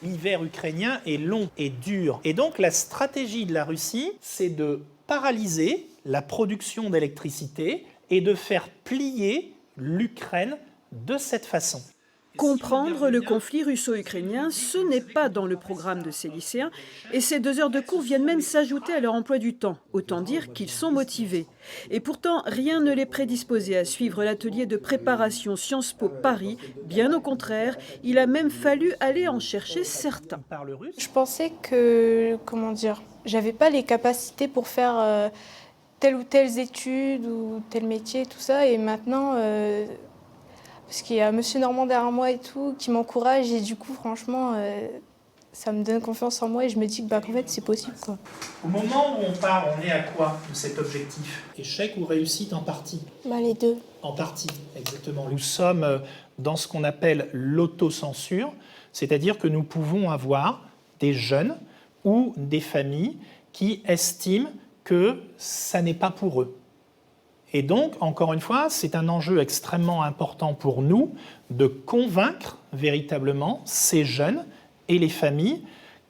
L'hiver ukrainien est long et dur. Et donc la stratégie de la Russie, c'est de paralyser la production d'électricité et de faire plier l'Ukraine de cette façon. Comprendre le conflit russo-ukrainien, ce n'est pas dans le programme de ces lycéens et ces 2 heures de cours viennent même s'ajouter à leur emploi du temps. Autant dire qu'ils sont motivés. Et pourtant, rien ne les prédisposait à suivre l'atelier de préparation Sciences Po Paris. Bien au contraire, il a même fallu aller en chercher certains. Je pensais que, j'avais pas les capacités pour faire telle ou telle étude ou tel métier, tout ça. Et maintenant, parce qu'il y a Monsieur Normand derrière moi et tout, qui m'encourage. Et du coup, franchement, ça me donne confiance en moi et je me dis qu'en fait, c'est possible, quoi. Au moment où on part, on est à quoi de cet objectif? Échec ou réussite en partie? Les deux. En partie, exactement. Nous sommes dans ce qu'on appelle l'autocensure, c'est-à-dire que nous pouvons avoir des jeunes ou des familles qui estiment que ça n'est pas pour eux. Et donc, encore une fois, c'est un enjeu extrêmement important pour nous de convaincre véritablement ces jeunes et les familles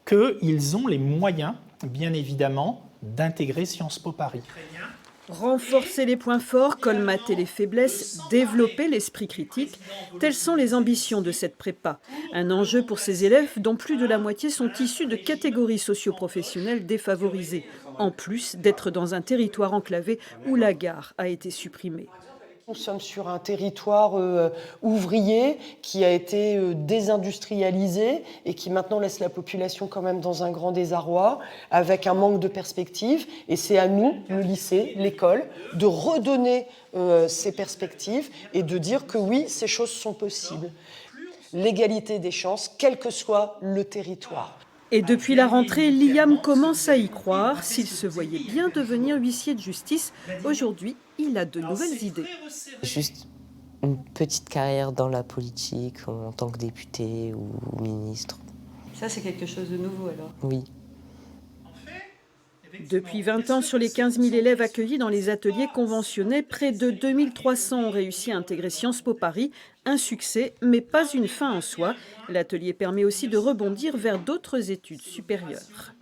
qu'ils ont les moyens, bien évidemment, d'intégrer Sciences Po Paris. Renforcer les points forts, colmater les faiblesses, développer l'esprit critique, telles sont les ambitions de cette prépa. Un enjeu pour ces élèves dont plus de la moitié sont issus de catégories socio-professionnelles défavorisées, en plus d'être dans un territoire enclavé où la gare a été supprimée. Nous sommes sur un territoire ouvrier qui a été désindustrialisé et qui maintenant laisse la population quand même dans un grand désarroi, avec un manque de perspectives. Et c'est à nous, le lycée, l'école, de redonner ces perspectives et de dire que oui, ces choses sont possibles. L'égalité des chances, quel que soit le territoire. Et depuis la rentrée, Liam commence à y croire. S'il se voyait bien devenir huissier de justice, aujourd'hui, il a de nouvelles idées. Juste une petite carrière dans la politique, en tant que député ou ministre. Ça, c'est quelque chose de nouveau alors? Oui. Depuis 20 ans, sur les 15 000 élèves accueillis dans les ateliers conventionnés, près de 2300 ont réussi à intégrer Sciences Po Paris. Un succès, mais pas une fin en soi. L'atelier permet aussi de rebondir vers d'autres études supérieures.